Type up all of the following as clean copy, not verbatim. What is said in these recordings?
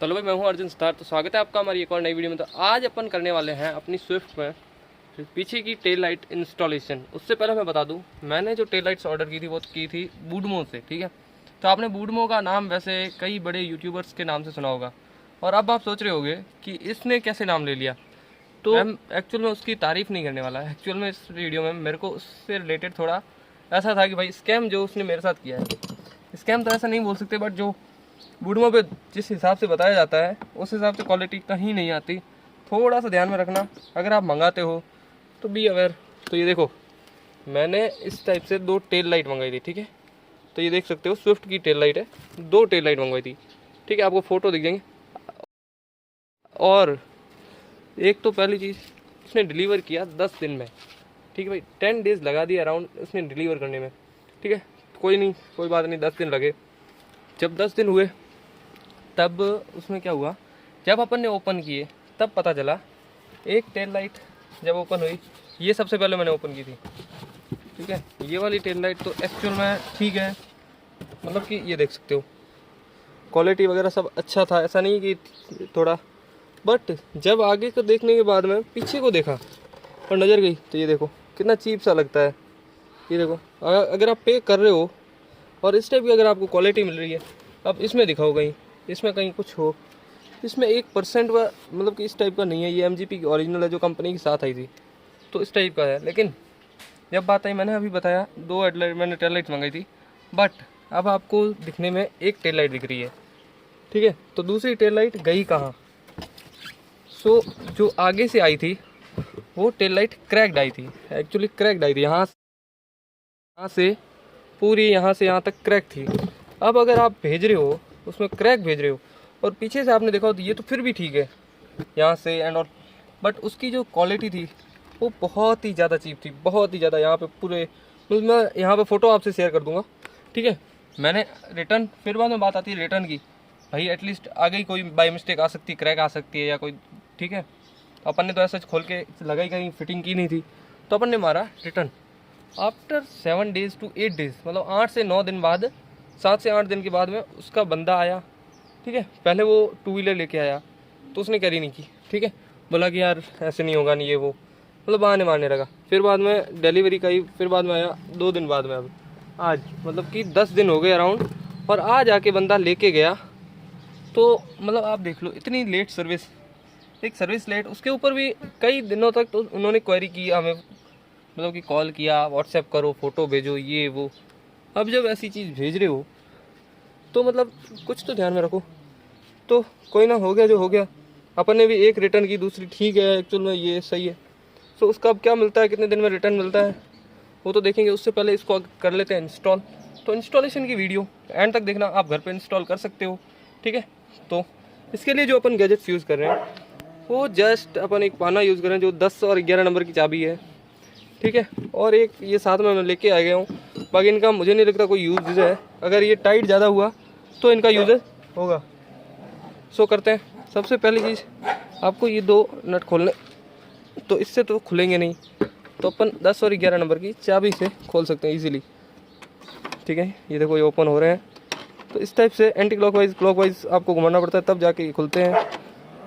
चलो भाई, मैं हूं अर्जुन स्टार। तो स्वागत है आपका हमारी एक और नई वीडियो में। तो आज अपन करने वाले हैं अपनी स्विफ्ट में पीछे की टेल लाइट इंस्टॉलेशन। उससे पहले मैं बता दूं, मैंने जो टेल लाइट्स ऑर्डर की थी वो की थी बूडमो से, ठीक है। तो आपने बूडमो का नाम वैसे कई बड़े यूट्यूबर्स के नाम से सुना होगा, और अब आप सोच रहे होंगे कि इसने कैसे नाम ले लिया। तो मैं एक्चुअल में उसकी तारीफ़ नहीं करने वाला। एक्चुअल में इस वीडियो में मेरे को उससे रिलेटेड थोड़ा ऐसा था कि भाई स्कैम जो उसने मेरे साथ किया है, स्कैम तो ऐसा नहीं बोल सकते, बट जो बूडमो पे जिस हिसाब से बताया जाता है उस हिसाब से क्वालिटी कहीं नहीं आती। थोड़ा सा ध्यान में रखना अगर आप मंगाते हो तो बी अवेयर। तो ये देखो, मैंने इस टाइप से 2 टेल लाइट मंगाई थी, ठीक है। तो ये देख सकते हो स्विफ्ट की टेल लाइट है, 2 टेल लाइट मंगवाई थी, ठीक है। आपको फ़ोटो दिख जाएंगे। और एक तो पहली चीज़, उसने डिलीवर किया 10 दिन में, ठीक है भाई। 10 डेज़ लगा दिया अराउंड उसने डिलीवर करने में, ठीक है। कोई नहीं, कोई बात नहीं, 10 दिन लगे। जब 10 दिन हुए तब उसमें क्या हुआ, जब अपन ने ओपन किए तब पता चला एक टेल लाइट जब ओपन हुई, ये सबसे पहले मैंने ओपन की थी, ठीक है। ये वाली टेल लाइट तो एक्चुअल में ठीक है, मतलब कि ये देख सकते हो क्वालिटी वगैरह सब अच्छा था, ऐसा नहीं कि थोड़ा। बट जब आगे को देखने के बाद में पीछे को देखा और नज़र गई तो ये देखो कितना चीप सा लगता है। ये देखो, अगर आप पे कर रहे हो और इस टाइप की अगर आपको क्वालिटी मिल रही है, अब इसमें दिखाओ कहीं, इसमें कहीं कुछ हो, इसमें 1% व मतलब कि इस टाइप का नहीं है। ये MGP की ओरिजिनल है जो कंपनी के साथ आई थी, तो इस टाइप का है। लेकिन जब बात आई, मैंने अभी बताया 2 हेडलाइट मैंने टेल लाइट मंगाई थी, बट अब आपको दिखने में एक टेल लाइट दिख रही है, ठीक है। तो दूसरी टेल लाइट गई कहाँ? सो जो आगे से आई थी वो टेल लाइट क्रैक्ड आई थी, एक्चुअली क्रैक्ड आई थी। यहाँ से पूरी यहाँ से यहाँ तक क्रैक थी। अब अगर आप भेज रहे हो उसमें क्रैक भेज रहे हो और पीछे से आपने देखा हो तो ये तो फिर भी ठीक है यहाँ से एंड और, बट उसकी जो क्वालिटी थी वो बहुत ही ज़्यादा चीप थी, बहुत ही ज़्यादा। यहाँ पे पूरे, मैं यहाँ पे फ़ोटो आपसे शेयर कर दूँगा, ठीक है। मैंने रिटर्न, फिर बाद में बात आती है रिटर्न की, भाई एटलीस्ट आगे ही कोई बाई मिस्टेक आ सकती है, क्रैक आ सकती है या कोई, ठीक है। अपन ने तो ऐसा खोल के लगाई, कहीं फिटिंग की नहीं थी, तो अपन ने मारा return. After 7 days to 8 days, मतलब 8 से 9 दिन बाद, 7 से 8 दिन के बाद में उसका बंदा आया, ठीक है। पहले वो 2 व्हीलर लेके आया तो उसने कैरी नहीं की, ठीक है। बोला कि यार ऐसे नहीं होगा, नहीं ये वो, मतलब बहाने मारने लगा। फिर बाद में डिलीवरी का ही, फिर बाद में आया 2 दिन बाद में, अब आज मतलब कि 10 दिन हो गए अराउंड, और आज आके बंदा लेके गया। तो मतलब आप देख लो, इतनी लेट सर्विस, एक सर्विस लेट, उसके ऊपर भी कई दिनों तक तो उन्होंने क्वेरी की हमें, मतलब कि कॉल किया, व्हाट्सएप करो, फ़ोटो भेजो, ये वो। अब जब ऐसी चीज़ भेज रहे हो तो मतलब कुछ तो ध्यान में रखो। तो कोई ना, हो गया जो हो गया। अपन ने भी एक रिटर्न की, दूसरी ठीक है, एक्चुअल में ये सही है। तो उसका अब क्या मिलता है, कितने दिन में रिटर्न मिलता है वो तो देखेंगे। उससे पहले इसको कर लेते हैं इंस्टॉल। तो इंस्टॉलेशन की वीडियो एंड तक देखना, आप घर पर इंस्टॉल कर सकते हो, ठीक है। तो इसके लिए जो अपन गैजेट्स यूज़ कर रहे हैं वो जस्ट अपन एक पाना यूज़ कर रहे हैं जो 10 और 11 नंबर की चाबी है, ठीक है। और एक ये साथ में मैं लेके आ गया हूँ। बाकी इनका मुझे नहीं लगता कोई यूज़ है, अगर ये टाइट ज़्यादा हुआ तो इनका यूज़ होगा। सो करते हैं। सबसे पहली चीज़, आपको ये 2 नट खोलने, तो इससे तो खुलेंगे नहीं, तो अपन 10 और 11 नंबर की चाबी से खोल सकते हैं ईजीली, ठीक है। ये देखो, ये ओपन हो रहे हैं। तो इस टाइप से एंटी क्लॉकवाइज आपको घुमाना पड़ता है, तब जाके ये खुलते हैं।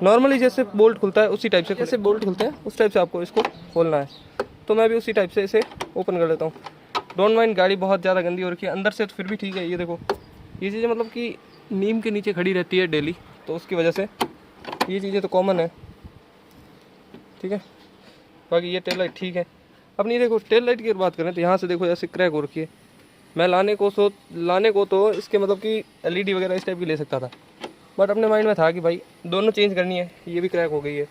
नॉर्मली जैसे बोल्ट खुलता है उसी टाइप से, जैसे बोल्ट खुलते हैं उस टाइप से आपको इसको खोलना है। तो मैं भी उसी टाइप से इसे ओपन कर लेता हूँ। डोंट माइंड, गाड़ी बहुत ज़्यादा गंदी हो रखी है अंदर से, तो फिर भी ठीक है। ये देखो, ये चीज़ें मतलब कि नीम के नीचे खड़ी रहती है डेली, तो उसकी वजह से ये चीज़ें तो कॉमन है, ठीक है। बाकी ये टेल लाइट ठीक है। अपनी देखो टेल लाइट की बात करें तो यहाँ से देखो ऐसे क्रैक हो रखी है। मैं लाने को तो इसके मतलब कि LED वगैरह इस टाइप की ले सकता था, बट अपने माइंड में था कि भाई दोनों चेंज करनी है, ये भी क्रैक हो गई है,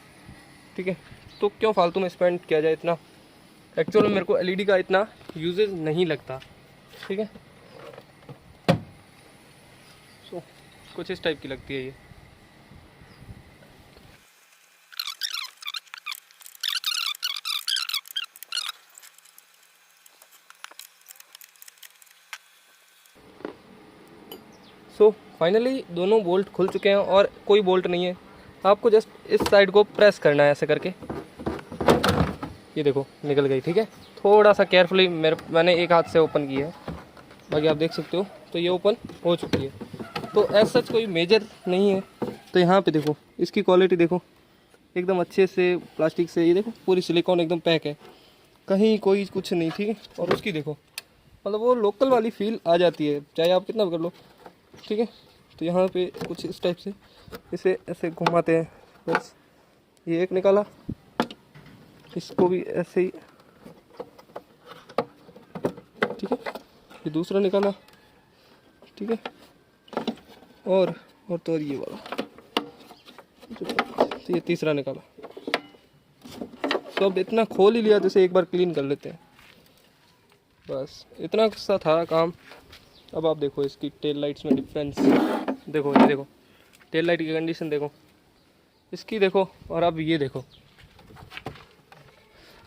ठीक है। तो क्यों फालतू में स्पेंड किया जाए इतना। एक्चुअल में मेरे को LED का इतना यूजेज नहीं लगता, ठीक है। सो कुछ इस टाइप की लगती है ये। सो फाइनली दोनों बोल्ट खुल चुके हैं और कोई बोल्ट नहीं है। आपको जस्ट इस साइड को प्रेस करना है ऐसे करके, ये देखो निकल गई, ठीक है। थोड़ा सा केयरफुली मैंने एक हाथ से ओपन की है, बाकी आप देख सकते हो। तो ये ओपन हो चुकी है। तो ऐसा सच कोई मेजर नहीं है, तो यहाँ पे देखो इसकी क्वालिटी देखो, एकदम अच्छे से प्लास्टिक से, ये देखो पूरी सिलिकॉन एकदम पैक है, कहीं कोई कुछ नहीं, ठीक है। और उसकी देखो मतलब वो लोकल वाली फील आ जाती है चाहे आप कितना भी कर लो, ठीक है। तो यहाँ पे कुछ इस टाइप से इसे ऐसे घुमाते हैं, बस ये एक निकाला, इसको भी ऐसे ही, ठीक है। ये दूसरा निकाला, ठीक है। और तो ये वाला, तो ये तीसरा निकाला। तो अब इतना खोल ही लिया तो इसे एक बार क्लीन कर लेते हैं, बस इतना सा था काम। अब आप देखो इसकी टेल लाइट्स में डिफरेंस देखो, ये देखो टेल लाइट की कंडीशन देखो, इसकी देखो, और अब ये देखो,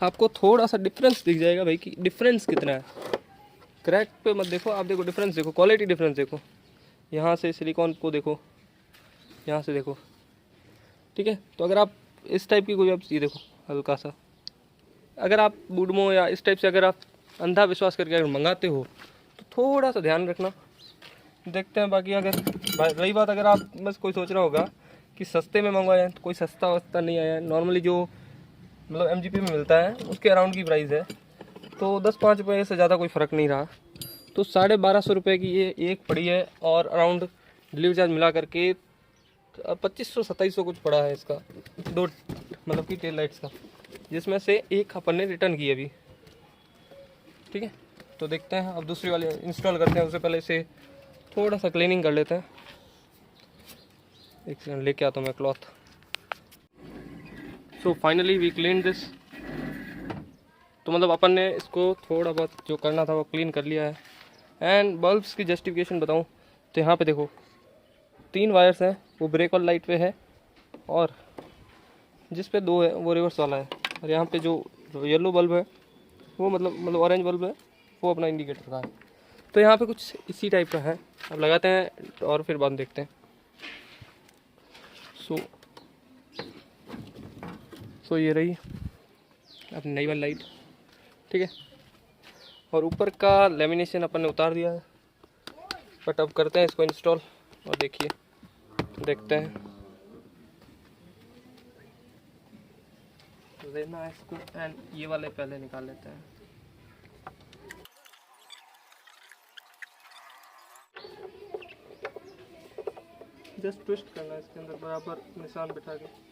आपको थोड़ा सा डिफरेंस दिख जाएगा भाई कि डिफरेंस कितना है। क्रैक पे मत देखो आप, देखो डिफरेंस देखो, क्वालिटी डिफरेंस देखो, यहाँ से सिलिकॉन को देखो, यहाँ से देखो, ठीक है। तो अगर आप इस टाइप की कोई आप ये देखो हल्का सा, अगर आप बूडमो या इस टाइप से अगर आप अंधा विश्वास करके अगर मंगाते हो तो थोड़ा सा ध्यान रखना, देखते हैं। बाकी अगर रही बात, अगर आप बस कोई सोच रहा होगा कि सस्ते में मंगवाया है, तो कोई सस्ता वस्ता नहीं आया है, नॉर्मली जो मतलब MGP में मिलता है उसके अराउंड की प्राइस है, तो 10-5 रुपये से ज़्यादा कोई फ़र्क नहीं रहा। तो 1250 रुपये की ये एक पड़ी है, और अराउंड डिलीवरी चार्ज मिला करके 2500-2700 कुछ पड़ा है इसका, 2 मतलब कि टेल लाइट्स का, जिसमें से एक अपन ने रिटर्न की अभी, ठीक है। तो देखते हैं अब दूसरी वाली इंस्टॉल करते हैं, उससे पहले इसे थोड़ा सा क्लीनिंग कर लेते हैं। एक सेकंड लेके आता हूँ मैं cloth. So finally we clean this. तो मतलब अपन ने इसको थोड़ा बहुत जो करना था वो क्लीन कर लिया है। एंड बल्ब्स की जस्टिफिकेशन बताऊँ तो यहाँ पे देखो 3 वायर्स हैं, वो ब्रेक वाला लाइट पे है, और जिस पे 2 है वो रिवर्स वाला है, और यहाँ पे जो येलो बल्ब है वो मतलब ऑरेंज बल्ब है वो अपना इंडिकेटर का है। तो यहाँ पे कुछ इसी टाइप का है, अब लगाते हैं और फिर बाद देखते हैं। सो ये रही अपनी नई वाली लाइट, ठीक है। और ऊपर का लेमिनेशन अपन ने उतार दिया है, बट अब करते हैं इसको इंस्टॉल, और देखिए देखते हैं लेना है इसको। एंड ये वाले पहले निकाल लेते हैं। जस्ट ट्विस्ट करना है इसके अंदर बराबर निशान बिठा के।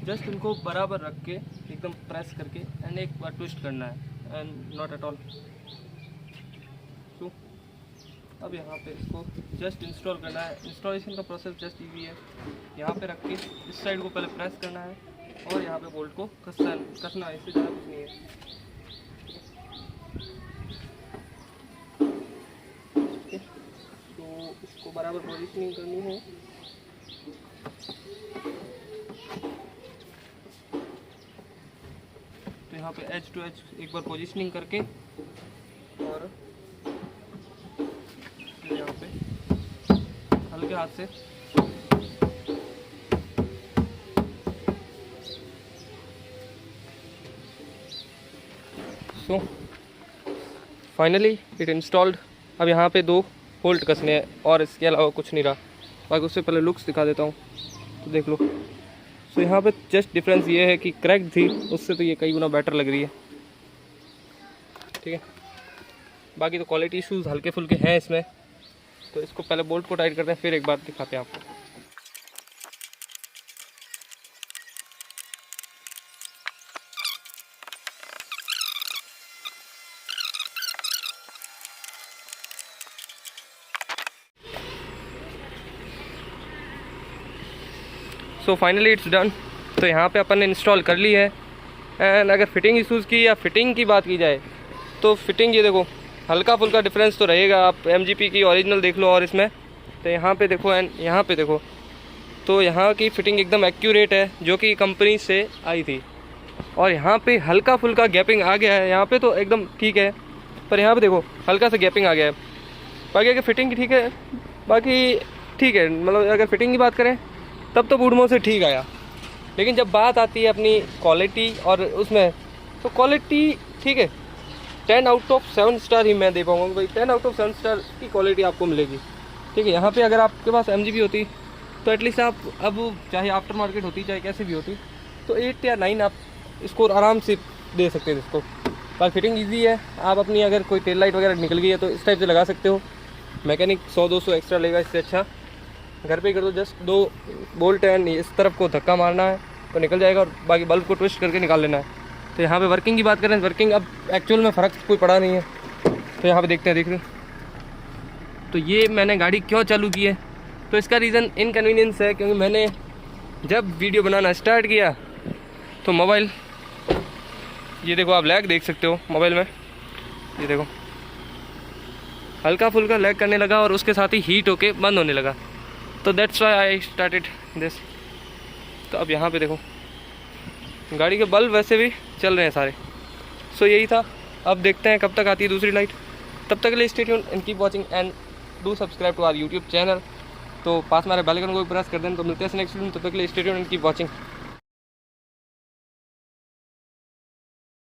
जस्ट इनको बराबर रख के एकदम प्रेस करके एंड एक बार ट्विस्ट करना है, एंड नॉट एट ऑल। तो अब यहाँ पे इसको जस्ट इंस्टॉल करना है। इंस्टॉलेशन का प्रोसेस जस्ट इजी है, यहाँ पे रख के इस साइड को पहले प्रेस करना है, और यहाँ पे बोल्ट को कसना है, इससे ज़्यादा कुछ नहीं है। तो इसको बराबर पोजिशनिंग करनी है। तो यहाँ पे एज टू एज एक बार पोजीशनिंग करके, और यहाँ पे हल्के हाथ से सो फाइनली इट इंस्टॉल्ड। अब यहाँ पे 2 बोल्ट कसने हैं, और इसके अलावा कुछ नहीं रहा। बाकी उससे पहले लुक्स दिखा देता हूँ, तो देख लो। सो यहाँ पे जस्ट डिफरेंस ये है कि क्रैक थी, उससे तो ये कई गुना बेटर लग रही है, ठीक है। बाकी तो क्वालिटी इश्यूज हल्के फुल्के हैं इसमें। तो इसको पहले बोल्ट को टाइट करते हैं, फिर एक बार दिखाते हैं आपको। So finally it's done. तो यहाँ पे अपन ने इंस्टॉल कर ली है। एंड अगर फिटिंग इशूज़ की या फिटिंग की बात की जाए तो फिटिंग ये देखो हल्का फुल्का डिफरेंस तो रहेगा। आप MGP की ओरिजिनल देख लो और इसमें, तो यहाँ पे देखो एंड यहाँ पे देखो, तो यहाँ की फिटिंग एकदम एक्यूरेट है जो कि कंपनी से आई थी। और यहाँ पे हल्का फुल्का गैपिंग आ गया है, यहाँ पे तो एकदम ठीक है, पर यहाँ पे देखो हल्का सा गैपिंग आ गया है। बाकी अगर फिटिंग ठीक है, बाकी ठीक है, मतलब अगर फिटिंग की बात करें तब तो बूडमो से ठीक आया। लेकिन जब बात आती है अपनी क्वालिटी और उसमें, तो क्वालिटी ठीक है, 10 आउट ऑफ 7 स्टार ही मैं दे पाऊँगा भाई। 10 आउट ऑफ 7 स्टार की क्वालिटी आपको मिलेगी, ठीक है। यहाँ पे अगर आपके पास MG होती तो एटलीस्ट आप, अब चाहे आफ्टर मार्केट होती चाहे कैसे भी होती, तो 8 या 9 आप स्कोर आराम से दे सकते थे इसको। पर फिटिंग ईजी है, आप अपनी अगर कोई टेल लाइट वगैरह निकल गई है तो इस टाइप से लगा सकते हो। मैकेनिक 100-200 एक्स्ट्रा लेगा, इससे अच्छा घर पे कर दो। जस्ट 2 बोल्ट एंड इस तरफ को धक्का मारना है तो निकल जाएगा, और बाकी बल्ब को ट्विस्ट करके निकाल लेना है। तो यहाँ पे वर्किंग की बात करें, वर्किंग अब एक्चुअल में फ़र्क कोई पड़ा नहीं है। तो यहाँ पे देखते हैं, देख रहे हो। तो ये मैंने गाड़ी क्यों चालू की है, तो इसका रीज़न इनकन्वीनियंस है, क्योंकि मैंने जब वीडियो बनाना स्टार्ट किया तो मोबाइल, ये देखो आप लैग देख सकते हो मोबाइल में, ये देखो हल्का फुल्का लैग करने लगा और उसके साथ ही हीट होके बंद होने लगा। तो that's why I started this. तो अब यहाँ पे देखो गाड़ी के बल्ब वैसे भी चल रहे हैं सारे। सो यही था, अब देखते हैं कब तक आती है दूसरी लाइट। तब तक के लिए stay tuned and keep watching and do subscribe to our YouTube channel. तो पास हमारे बेल आइकन को भी प्रेस कर दें। तो मिलते हैं नेक्स्ट वीडियो में, तब तक के लिए stay tuned and keep watching.